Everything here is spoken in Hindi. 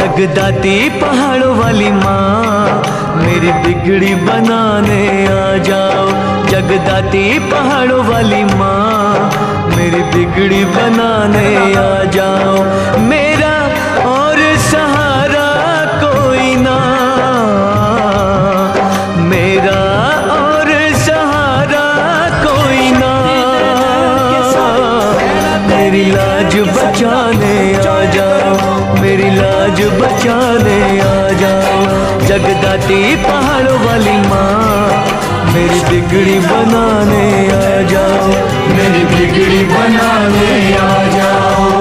जगदाती पहाड़ों वाली माँ मेरी बिगड़ी बनाने आ जाओ। जगदाती पहाड़ों वाली माँ मेरी बिगड़ी बनाने आ जाओ। मेरा और सहारा कोई ना, मेरा और सहारा कोई ना, मेरी लाज बचाने आ जाओ, मेरी लाज बचाने आ जाओ। जगदाती पहाड़ों वाली माँ मेरी बिगड़ी बनाने आ जाओ, मेरी बिगड़ी बनाने आ जाओ।